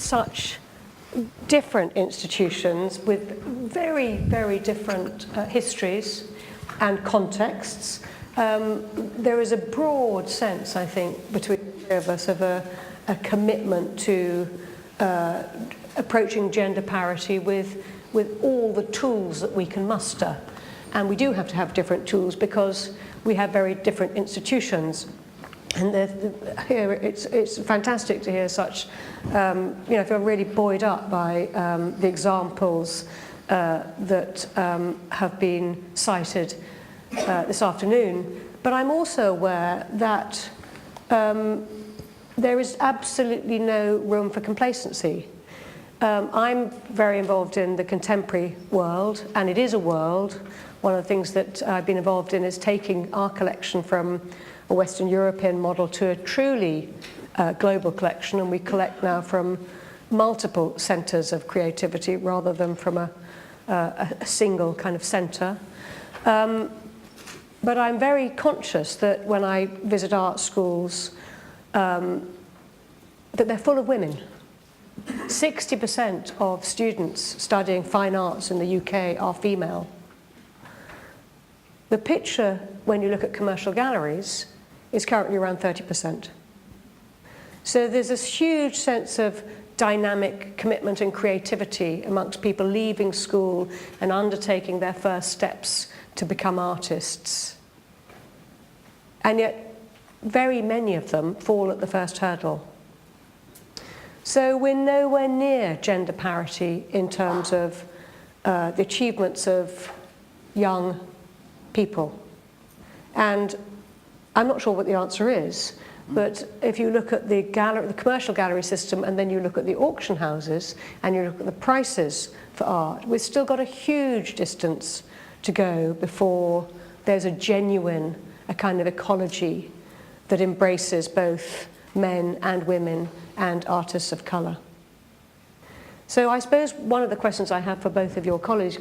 such different institutions with very, very different histories and contexts. There is a broad sense, I think, between the three of us of a commitment to approaching gender parity with all the tools that we can muster. And we do have to have different tools because we have very different institutions. And here it's fantastic to hear such, I feel really buoyed up by the examples that have been cited this afternoon. But I'm also aware that there is absolutely no room for complacency. I'm very involved in the contemporary world, and it is a world. One of the things that I've been involved in is taking our collection from a Western European model to a truly global collection, and we collect now from multiple centres of creativity rather than from a single kind of centre. But I'm very conscious that when I visit art schools, that they're full of women. 60% of students studying fine arts in the UK are female. The picture, when you look at commercial galleries, is currently around 30%. So there's this huge sense of dynamic commitment and creativity amongst people leaving school and undertaking their first steps to become artists. And yet, very many of them fall at the first hurdle. So we're nowhere near gender parity in terms of the achievements of young people. And I'm not sure what the answer is, but if you look at the commercial gallery system, and then you look at the auction houses, and you look at the prices for art, we've still got a huge distance to go before there's a genuine, a kind of ecology that embraces both men and women and artists of colour. So I suppose one of the questions I have for both of your colleagues,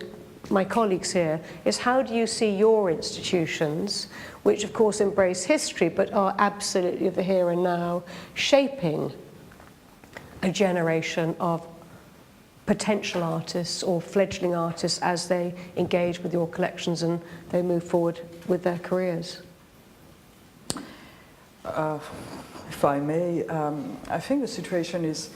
my colleagues here, is how do you see your institutions, which of course embrace history but are absolutely the here and now, shaping a generation of potential artists or fledgling artists as they engage with your collections and they move forward with their careers? If I may, I think the situation is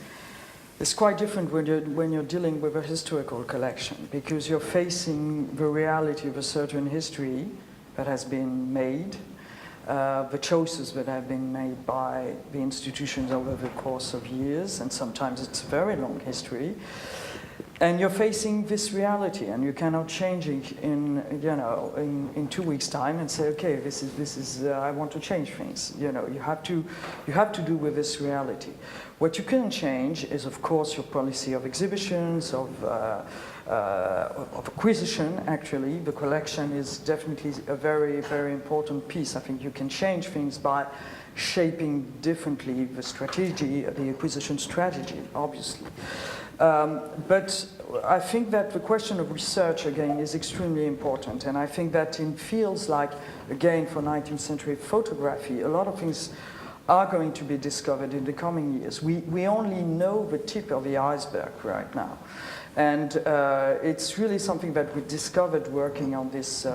quite different when you're dealing with a historical collection, because you're facing the reality of a certain history that has been made, the choices that have been made by the institutions over the course of years, and sometimes it's a very long history. And you're facing this reality, and you cannot change it in 2 weeks' time and say, okay, this is I want to change things. You have to do with this reality. What you can change is, of course, your policy of exhibitions, of acquisition. Actually, the collection is definitely a very, very important piece. I think you can change things by shaping differently the strategy, the acquisition strategy, obviously. But I think that the question of research, again, is extremely important. And I think that in fields like, again, for 19th century photography, a lot of things are going to be discovered in the coming years. We only know the tip of the iceberg right now. And it's really something that we discovered working on this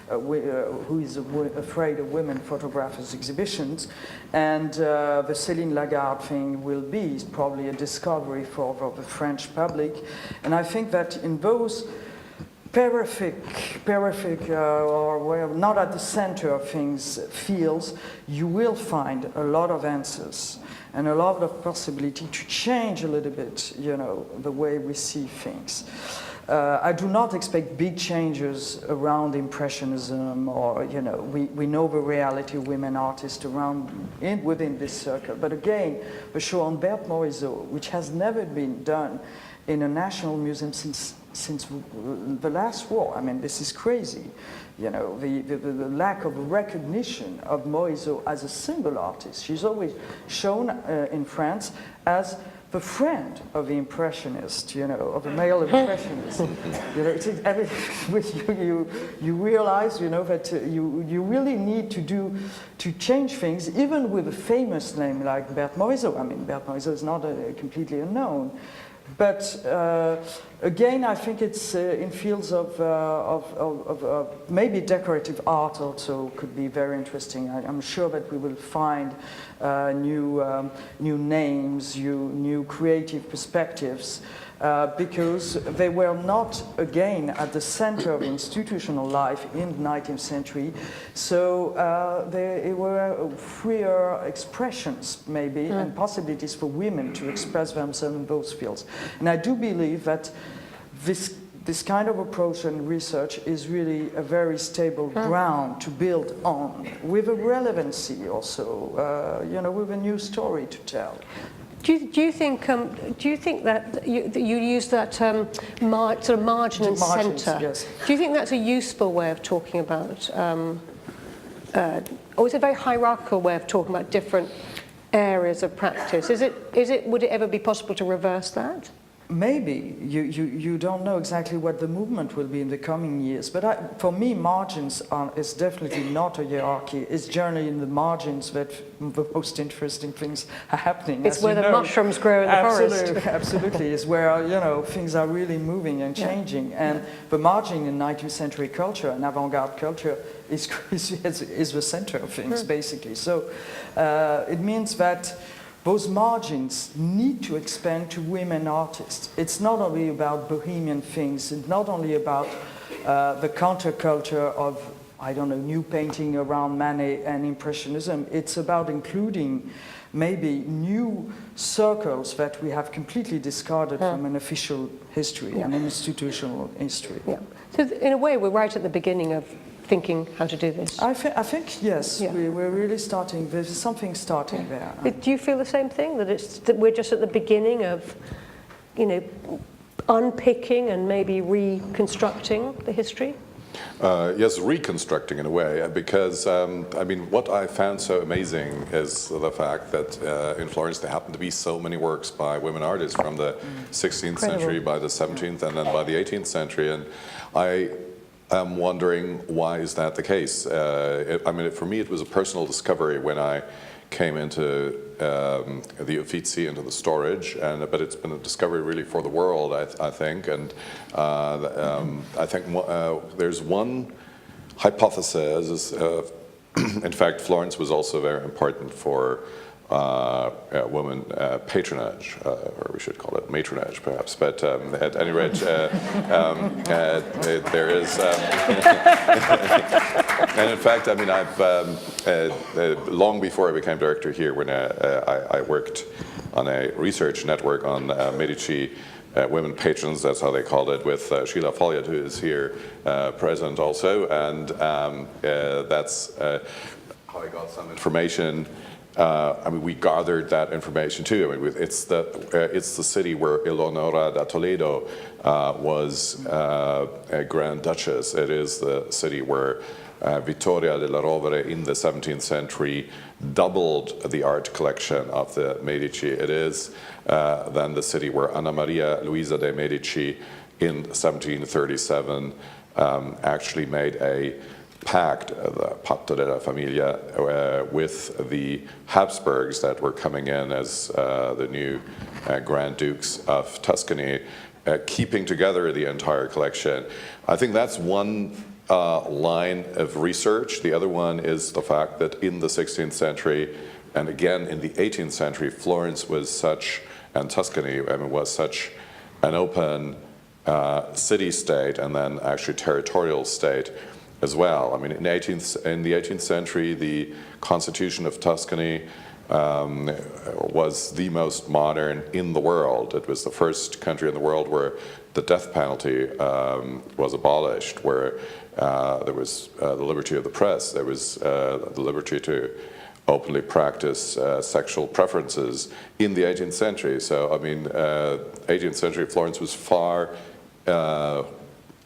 Who is Afraid of Women photographers exhibitions. And the Céline Lagarde thing will be probably a discovery for the French public. And I think that in those peripheral or not at the center of things fields, you will find a lot of answers and a lot of possibility to change a little bit, the way we see things. I do not expect big changes around Impressionism, or we know the reality of women artists within this circle. But again, the show on Berthe Morisot, which has never been done in a national museum since the last war. I mean, this is crazy. The lack of recognition of Morisot as a single artist. She's always shown in France as the friend of the impressionist, of a male impressionist. You realize, that you really need to change things, even with a famous name like Berthe Morisot. I mean, Berthe Morisot is not completely unknown. But again, I think it's in fields of maybe decorative art also could be very interesting. I'm sure that we will find new names, new creative perspectives, because they were not, again, at the center of institutional life in the 19th century. So they were freer expressions, maybe, and possibilities for women to express themselves in those fields. And I do believe that this kind of approach and research is really a very stable ground to build on, with a relevancy also, with a new story to tell. Do you think that you use that sort of margin and centre? Yes. Do you think that's a useful way of talking about, or is it a very hierarchical way of talking about different areas of practice? Would it ever be possible to reverse that? Maybe. You don't know exactly what the movement will be in the coming years. But for me, margins is definitely not a hierarchy. It's generally in the margins that the most interesting things are happening. It's where the mushrooms grow in the forest. Absolutely. It's where, things are really moving and changing. Yeah. And the margin in 19th century culture and avant-garde culture is the center of things, basically. So it means that those margins need to expand to women artists. It's not only about bohemian things, it's not only about the counterculture of, new painting around Manet and Impressionism. It's about including maybe new circles that we have completely discarded from an official history and an institutional history. Yeah. So in a way, we're right at the beginning of thinking how to do this. I think yes, we're really starting. There's something starting there. Do you feel the same thing, that we're just at the beginning of, unpicking and maybe reconstructing the history? Yes, reconstructing in a way, because what I found so amazing is the fact that in Florence there happened to be so many works by women artists from the 16th century, by the 17th, and then by the 18th century, and I'm wondering, why is that the case? For me, it was a personal discovery when I came into the Uffizi, into the storage, but it's been a discovery really for the world, I think. And I think there's one hypothesis. In fact, Florence was also very important for women patronage, or we should call it matronage, perhaps. But at any rate, there is. And in fact, I've long before I became director here, when I worked on a research network on Medici women patrons, that's how they called it, with Sheila Folliott, who is here present also, and that's how I got some information. We gathered that information too. It's the city where Eleonora da Toledo was a Grand Duchess. It is the city where Vittoria della Rovere in the 17th century doubled the art collection of the Medici. It is then the city where Anna Maria Luisa de' Medici in 1737 actually made a pact, the Patto della Famiglia, with the Habsburgs that were coming in as the new Grand Dukes of Tuscany, keeping together the entire collection. I think that's one line of research. The other one is the fact that in the 16th century, and again in the 18th century, Florence was such, and Tuscany was such an open city-state and then actually territorial state as well. In the 18th century, the Constitution of Tuscany was the most modern in the world. It was the first country in the world where the death penalty was abolished, where there was the liberty of the press, there was the liberty to openly practice sexual preferences in the 18th century. So, 18th century Florence was far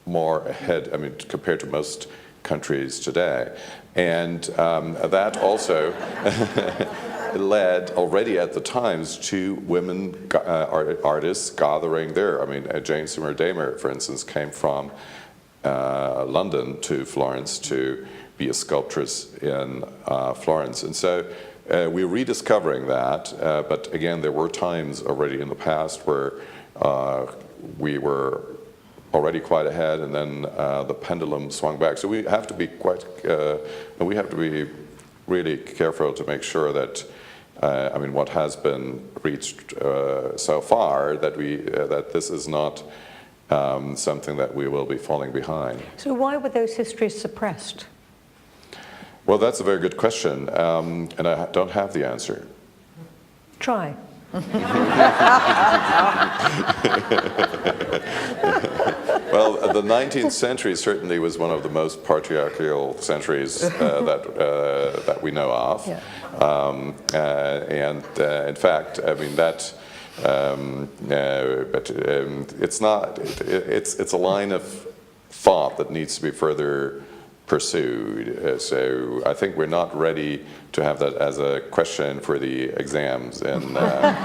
more ahead, compared to most countries today. And that also led already at the times to women artists gathering there. I mean, Jane Seymour Damer, for instance, came from London to Florence to be a sculptress in Florence. And so we're rediscovering that, but again, there were times already in the past where we were already quite ahead, and then the pendulum swung back. So we have to be we have to be really careful to make sure that, I mean, what has been reached so far, that that this is not something that we will be falling behind. So why were those histories suppressed? Well, that's a very good question, and I don't have the answer. Try. Well, the 19th century certainly was one of the most patriarchal centuries that we know of. Yeah. And in fact, I mean, that, but it's not, it's a line of thought that needs to be further pursued. So I think we're not ready to have that as a question for the exams. And But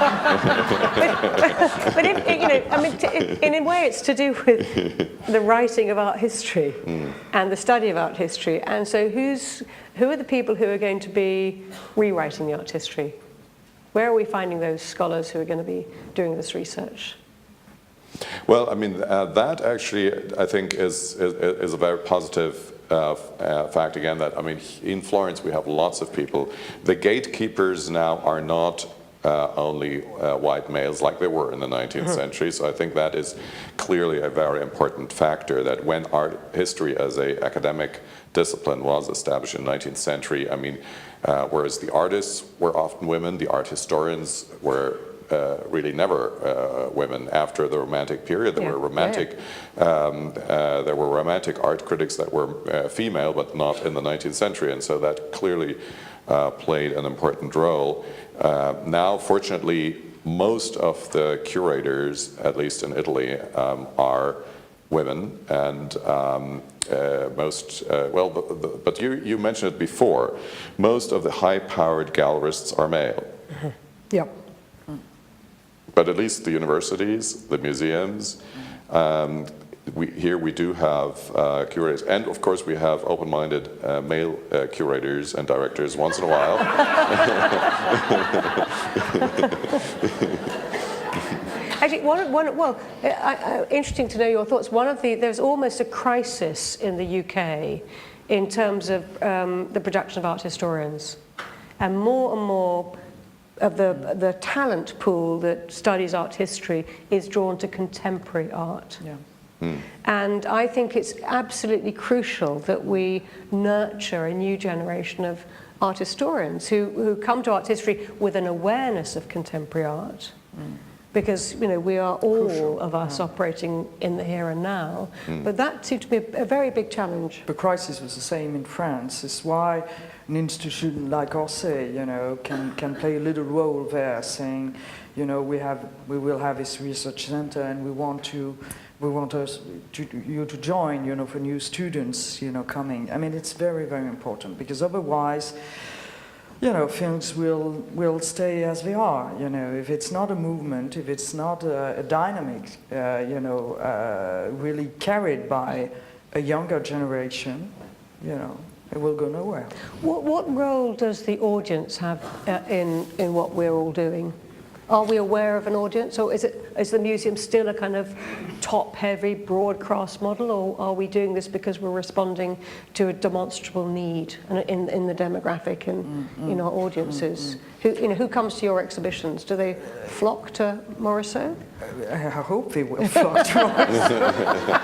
if, you know, I mean, in a way, it's to do with the writing of art history and the study of art history. And so, who are the people who are going to be rewriting the art history? Where are we finding those scholars who are going to be doing this research? Well, I mean, that actually, I think, is a very positive fact again. That, I mean, in Florence we have lots of people. The gatekeepers now are not only white males like they were in the 19th century. So I think that is clearly a very important factor, that when art history as an academic discipline was established in the 19th century, I mean, whereas the artists were often women, the art historians were really never women. After the Romantic period, there were romantic art critics that were female, but not in the 19th century, and so that clearly played an important role. Now, fortunately, most of the curators, at least in Italy, are women, and but you mentioned it before, most of the high-powered gallerists are male. Yep. But at least the universities, the museums, here we do have curators. And of course we have open-minded male curators and directors once in a while. Actually, interesting to know your thoughts. There's almost a crisis in the UK in terms of the production of art historians. And more of the talent pool that studies art history is drawn to contemporary art. Yeah. And I think it's absolutely crucial that we nurture a new generation of art historians who come to art history with an awareness of contemporary art. Because, you know, we are all of us operating in the here and now. But that seems to be a very big challenge. The crisis was the same in France. It's why an institution like Orsay, you know, can play a little role there, saying, you know, we will have this research center, and we want you to join, you know, for new students, you know, coming. I mean, it's very, very important, because otherwise, you know, things will stay as they are. You know, if it's not a movement, if it's not a dynamic, you know, really carried by a younger generation, you know, it will go nowhere. What role does the audience have in what we're all doing? Are we aware of an audience, or is the museum still a kind of top-heavy, broadcast model, or are we doing this because we're responding to a demonstrable need in the demographic and in our audiences? Who comes to your exhibitions? Do they flock to Morisot? I hope they will flock to Morisot.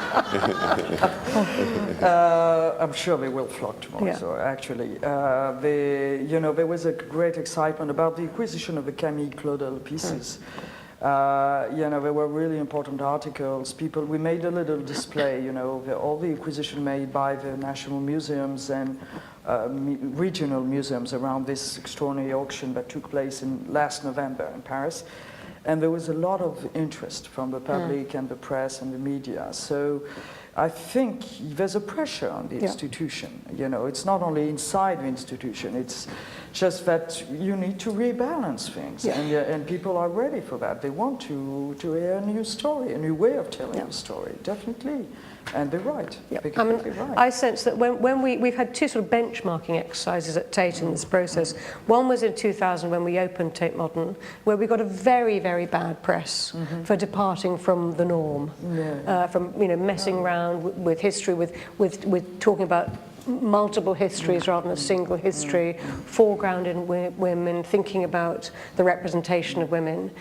I'm sure they will flock to Morisot, actually. There was a great excitement about the acquisition of the Camille Claudel pieces. There were really important articles. We made a little display, you know, all the acquisition made by the national museums and regional museums around this extraordinary auction that took place last November in Paris. And there was a lot of interest from the public and the press and the media. So I think there's a pressure on the institution. You know, it's not only inside the institution, it's just that you need to rebalance things. And people are ready for that. They want to hear a new story, a new way of telling a story, definitely. And they're right. They're completely right. I sense that when we've had two sort of benchmarking exercises at Tate in this process. One was in 2000 when we opened Tate Modern, where we got a very, very bad press for departing from the norm, from messing around with history, with talking about multiple histories rather than a single history, foregrounding women, thinking about the representation of women.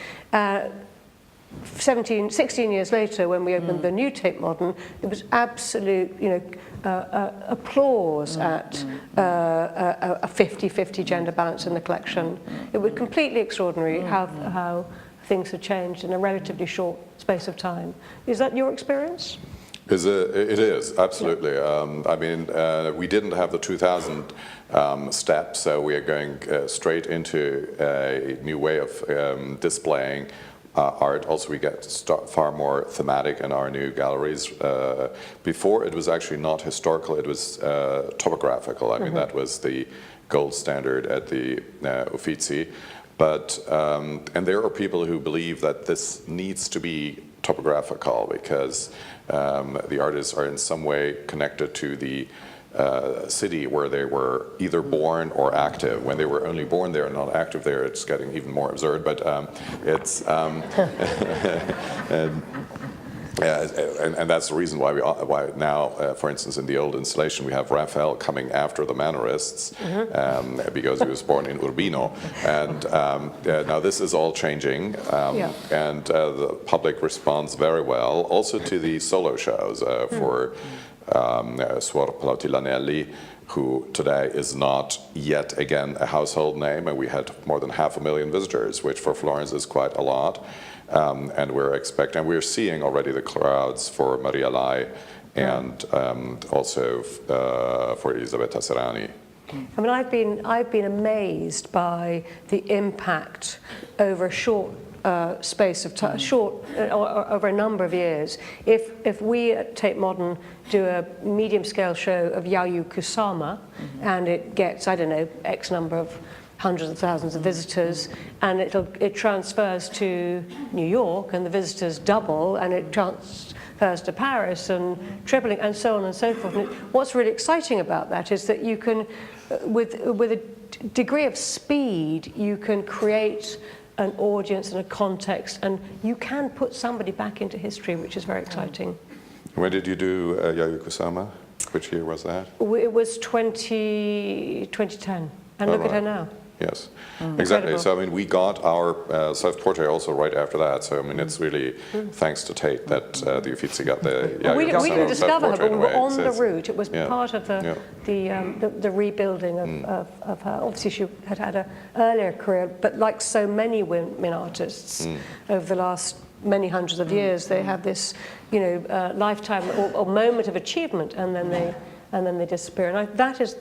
16 years later, when we opened the new Tate Modern, it was absolute, applause at a 50-50 gender balance in the collection. It was completely extraordinary how things have changed in a relatively short space of time. Is that your experience? It is, absolutely. I mean, we didn't have the 2000 step, so we are going straight into a new way of displaying art. Also, we get far more thematic in our new galleries. Before, it was actually not historical, it was topographical. I mean, that was the gold standard at the Uffizi. But, and there are people who believe that this needs to be topographical because the artists are in some way connected to the city where they were either born or active. When they were only born there and not active there, it's getting even more absurd, but it's and that's the reason why now, for instance, in the old installation, we have Raphael coming after the Mannerists because he was born in Urbino, and now this is all changing, and the public responds very well, also to the solo shows for Suor Plauti-Lanelli, who today is not yet again a household name, and we had more than 500,000 visitors, which for Florence is quite a lot. And we're seeing already the crowds for Maria Lai and also for Elisabetta Serrani. I mean, I've been amazed by the impact over a short space of time, over a number of years. If we at Tate Modern do a medium-scale show of Yayoi Kusama, and it gets, I don't know, X number of hundreds of thousands of visitors, and it transfers to New York, and the visitors double, and it transfers to Paris, and tripling, and so on and so forth. And what's really exciting about that is that you can, with a degree of speed, you can create an audience and a context, and you can put somebody back into history, which is very exciting. When did you do Yayoi Kusama? Which year was that? It was 2010, and look at her now. Yes, exactly. So, I mean, we got our self-portrait also right after that. So, I mean, it's really thanks to Tate that the Uffizi got the we didn't discover her, but we were on the route. It was yeah. part of the rebuilding of her. Obviously, she had had an earlier career, but like so many women artists over the last many hundreds of years, they have this, lifetime or moment of achievement, and then they disappear. And that is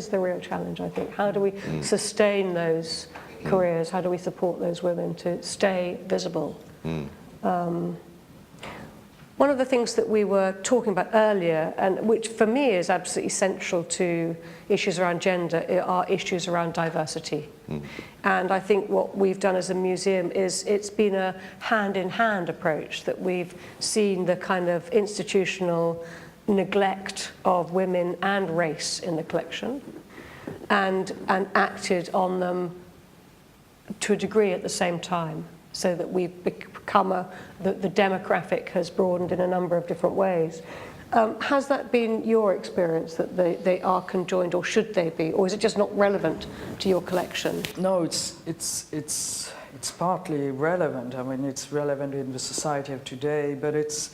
the real challenge, I think. How do we sustain those careers? How do we support those women to stay visible? One of the things that we were talking about earlier, and which for me is absolutely central to issues around gender, are issues around diversity. And I think what we've done as a museum is it's been a hand-in-hand approach, that we've seen the kind of institutional neglect of women and race in the collection and acted on them to a degree at the same time, so that we've become the demographic has broadened in a number of different ways. Has that been your experience, that they are conjoined, or should they be, or is it just not relevant to your collection? No, it's partly relevant. I mean, it's relevant in the society of today, but it's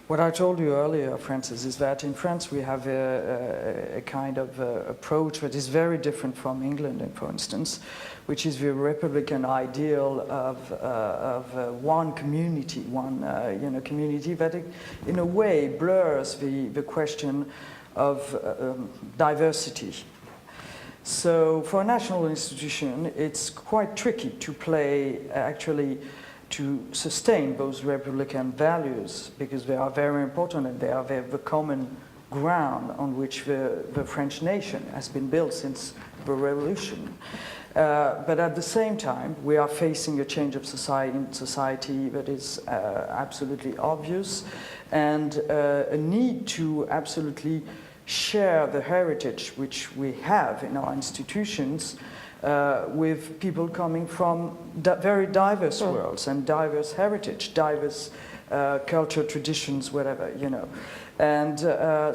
what I told you earlier, Francis, is that in France we have a kind of approach that is very different from England, for instance, which is the Republican ideal of one community, community that in a way blurs the question of diversity. So for a national institution, it's quite tricky to play actually to sustain those republican values, because they are very important and they are the common ground on which the French nation has been built since the revolution. But at the same time, we are facing a change of society that is absolutely obvious, and a need to absolutely share the heritage which we have in our institutions with people coming from very diverse worlds and diverse heritage, diverse culture, traditions, whatever, you know. And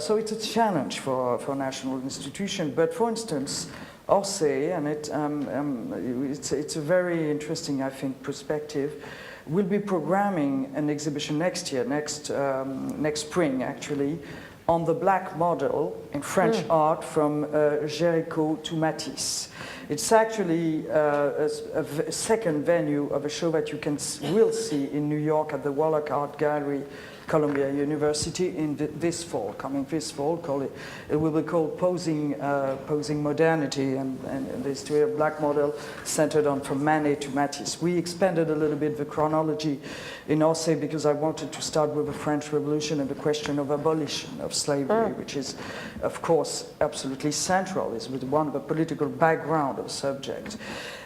so it's a challenge for national institutions. But for instance, Orsay, and it's a very interesting, I think, perspective, will be programming an exhibition next year, next spring actually, on the black model in French art from Géricault to Matisse. It's actually a second venue of a show that you will see in New York at the Wallach Art Gallery, Columbia University, in this fall, it will be called Posing Modernity, and the history of black model centered on from Manet to Matisse. We expanded a little bit the chronology in Orsay because I wanted to start with the French Revolution and the question of abolition of slavery, which is, of course, absolutely central, is with one of the political background of the subject.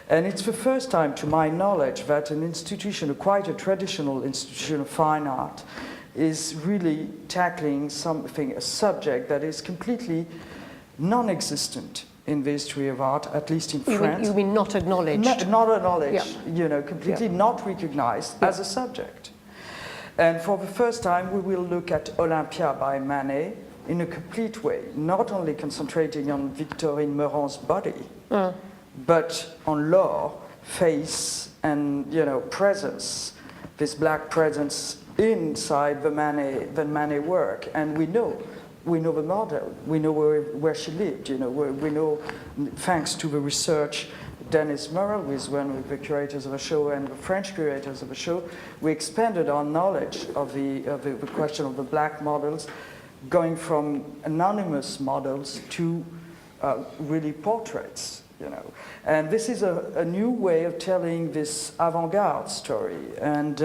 And it's the first time, to my knowledge, that an institution, quite a traditional institution of fine art, is really tackling a subject that is completely non-existent in the history of art, at least in France. You mean not acknowledged? Not acknowledged, you know, completely not recognized as a subject. And for the first time, we will look at Olympia by Manet in a complete way, not only concentrating on Victorine Meurant's body, but on law, face, and, you know, presence, this black presence inside the Manet work. And we know the model, we know where she lived, you know, we know, thanks to the research, Denis Murrell, who is one of the curators of the show and the French curators of the show, we expanded our knowledge of the question of the black models, going from anonymous models to really portraits, you know. And this is a new way of telling this avant-garde story, and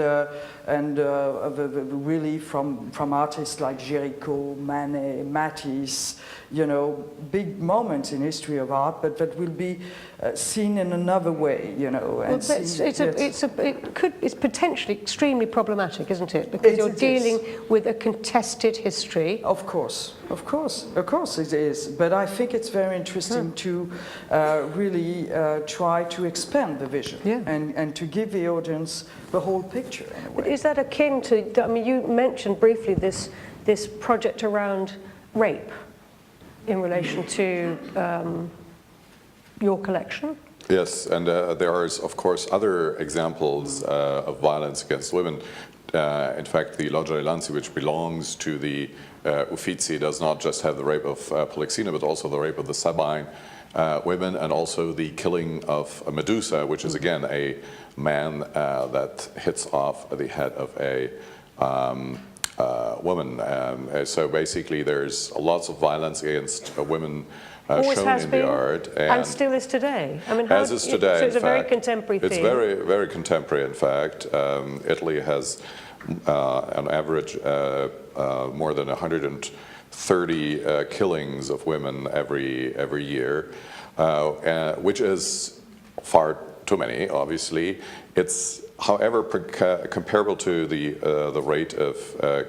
really from artists like Géricault, Manet, Matisse, you know, big moments in history of art, but that will be seen in another way, you know. And it's potentially extremely problematic, isn't it? Because you're dealing with a contested history. Of course it is. But I think it's very interesting to really try to expand the vision and to give the audience the whole picture in a way. Is that akin to, I mean, you mentioned briefly this project around rape in relation to your collection? Yes, and there are, of course, other examples of violence against women. In fact, the Loggia dei Lanzi, which belongs to the Uffizi, does not just have the rape of Polixena, but also the rape of the Sabine women, and also the killing of Medusa, which is again a man that hits off the head of a woman. So basically there's lots of violence against women shown in the art. And still is today. I mean, as is today, so it's a very contemporary thing. It's very, very contemporary, in fact. Italy has on average more than 130 killings of women every year, which is far too many, obviously. It's, however, comparable to the rate of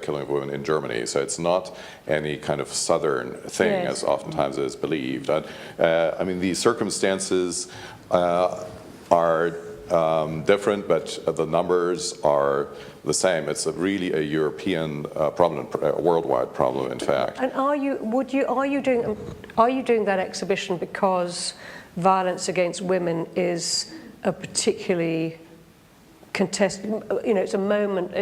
killing of women in Germany. So it's not any kind of southern thing, as oftentimes is believed. And, I mean, the circumstances are different, but the numbers are the same. It's really a European problem, a worldwide problem, in fact. And are you doing that exhibition because violence against women is a particularly contested, you know, it's a moment,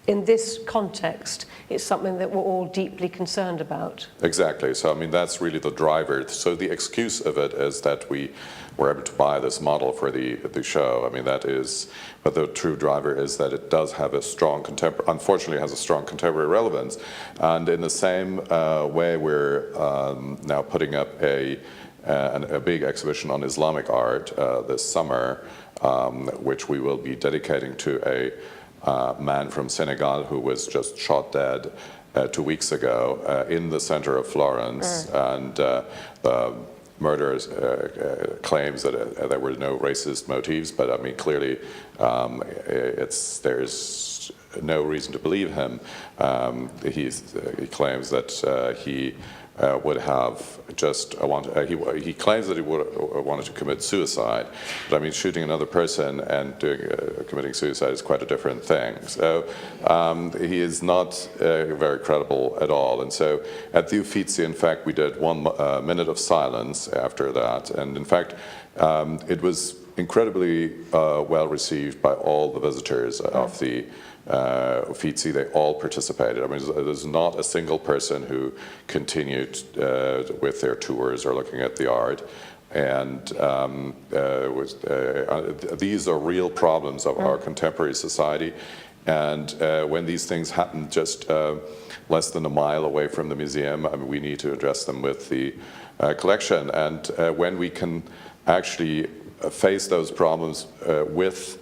in this context, it's something that we're all deeply concerned about. Exactly. So, I mean, that's really the driver. So the excuse of it is that we were able to buy this model for the show. I mean, that is, but the true driver is that it does have a strong unfortunately has a strong contemporary relevance. And in the same way, we're now putting up a big exhibition on Islamic art this summer, which we will be dedicating to a man from Senegal who was just shot dead 2 weeks ago in the center of Florence, and the murderers claims that there were no racist motives, but I mean clearly there's no reason to believe him. He claims that he would have just he claims that he would wanted to commit suicide, but I mean shooting another person and committing suicide is quite a different thing. So he is not very credible at all. And so at the Uffizi, in fact, we did 1 minute of silence after that, and in fact it was incredibly well received by all the visitors of the Uffizi. They all participated. I mean, there's not a single person who continued with their tours or looking at the art. And these are real problems of our contemporary society. And when these things happen just less than a mile away from the museum, I mean, we need to address them with the collection. And when we can actually face those problems with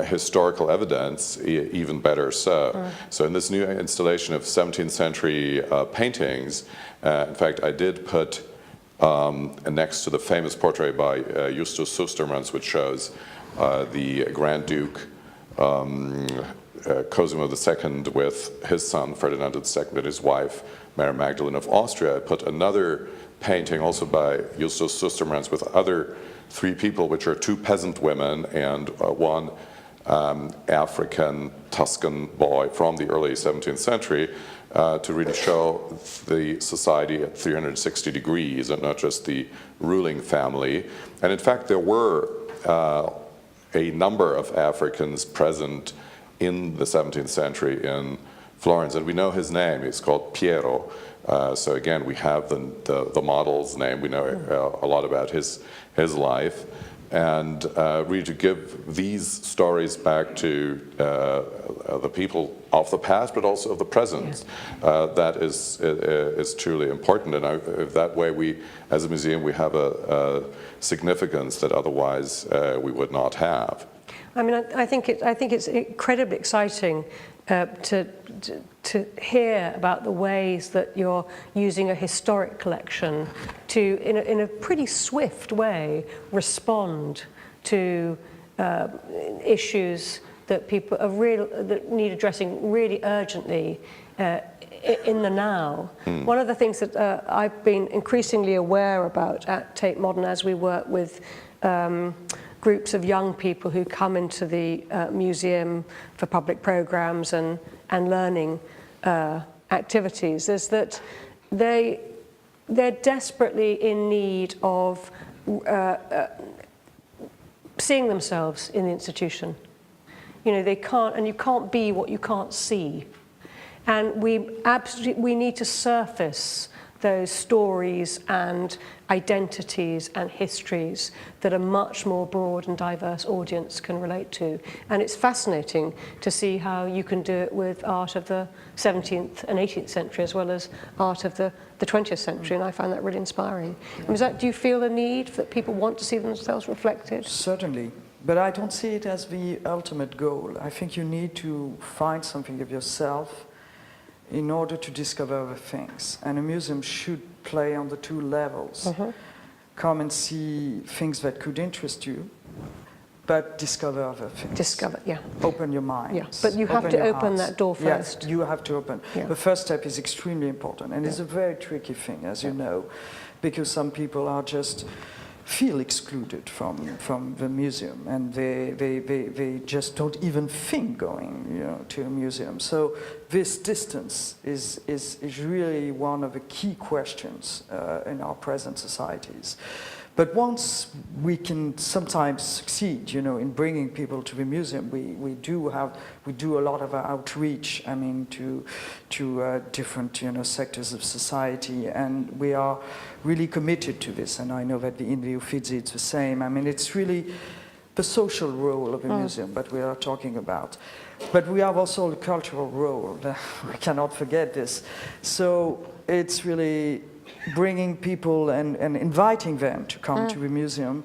historical evidence, even better so. So in this new installation of 17th century paintings, in fact, I did put next to the famous portrait by Justus Sustermans, which shows the Grand Duke Cosimo II with his son Ferdinand II and his wife Mary Magdalene of Austria. I put another painting also by Justus Sustermans with other 3 people, which are 2 peasant women and 1 African Tuscan boy from the early 17th century, to really show the society at 360 degrees and not just the ruling family. And in fact, there were a number of Africans present in the 17th century in Florence, and we know his name. He's called Piero. So again, we have the model's name. We know a lot about his life, and really to give these stories back to the people of the past, but also of the present. That is truly important, and that way we, as a museum, we have a significance that otherwise we would not have. I mean, I think it's incredibly exciting to hear about the ways that you're using a historic collection to, in a pretty swift way, respond to issues that people are that need addressing really urgently in the now. One of the things that I've been increasingly aware about at Tate Modern as we work with groups of young people who come into the museum for public programs and learning activities is that they're desperately in need of seeing themselves in the institution. You know, they can't, and you can't be what you can't see. And we need to surface those stories and identities and histories that a much more broad and diverse audience can relate to. And it's fascinating to see how you can do it with art of the 17th and 18th century as well as art of the 20th century, and I find that really inspiring. Do you feel the need that people want to see themselves reflected? Certainly, but I don't see it as the ultimate goal. I think you need to find something of yourself in order to discover other things. And a museum should play on the 2 levels. Come and see things that could interest you, but discover other things. Discover, yeah. Open your mind. Yeah, but you have to open that door first. Yes, you have to open. Yeah. The first step is extremely important, and it's a very tricky thing, as you know, because some people are just feel excluded from the museum, and they just don't even think going to a museum. So this distance is really one of the key questions in our present societies. But once we can sometimes succeed, in bringing people to the museum, we do a lot of outreach. I mean, to different sectors of society, and we are really committed to this. And I know that in the Uffizi it's the same. I mean, it's really the social role of a museum that we are talking about. But we have also the cultural role. We cannot forget this. So it's really bringing people and inviting them to come to the museum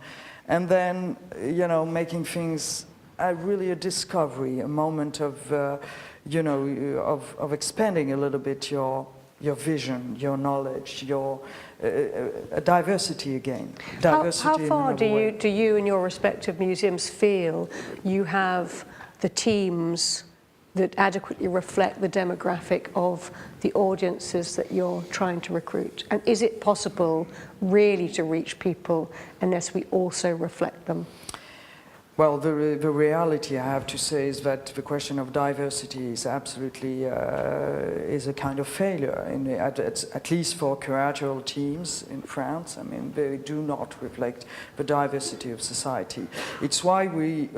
and then, you know, making things really a discovery, a moment of, you know, of expanding a little bit your vision, your knowledge, your diversity again. Diversity How in far another way. do you and your respective museums feel you have the teams that adequately reflect the demographic of the audiences that you're trying to recruit? And is it possible really to reach people unless we also reflect them? Well, the reality, I have to say, is that the question of diversity is absolutely is a kind of failure, at least for curatorial teams in France. I mean, they do not reflect the diversity of society. It's why we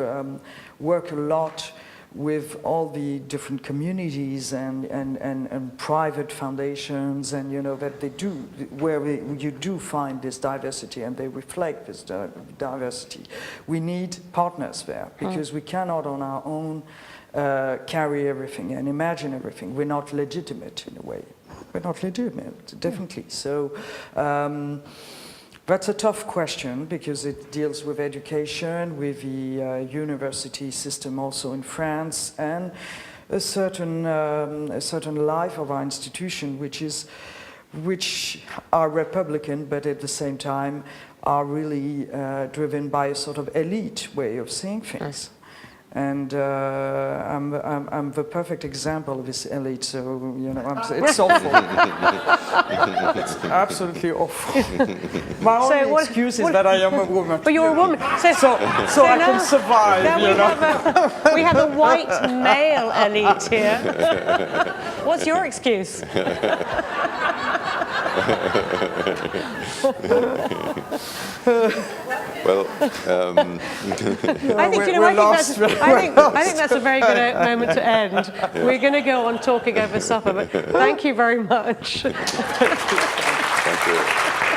work a lot with all the different communities and private foundations, and you know that they do, where you do find this diversity and they reflect this diversity. We need partners there, because we cannot on our own carry everything and imagine everything. We're not legitimate in a way. We're not legitimate, definitely. So that's a tough question, because it deals with education, with the university system also in France, and a certain life of our institution, which are Republican, but at the same time are really driven by a sort of elite way of seeing things. And I'm the perfect example of this elite, so you know, it's awful. It's absolutely awful. My only excuse is that I am a woman. But you're a woman, So I can survive. Now You know? we have a white male elite here. What's your excuse? Well, I think that's a very good moment to end. Yeah. We're going to go on talking over supper, but thank you very much. Thank you.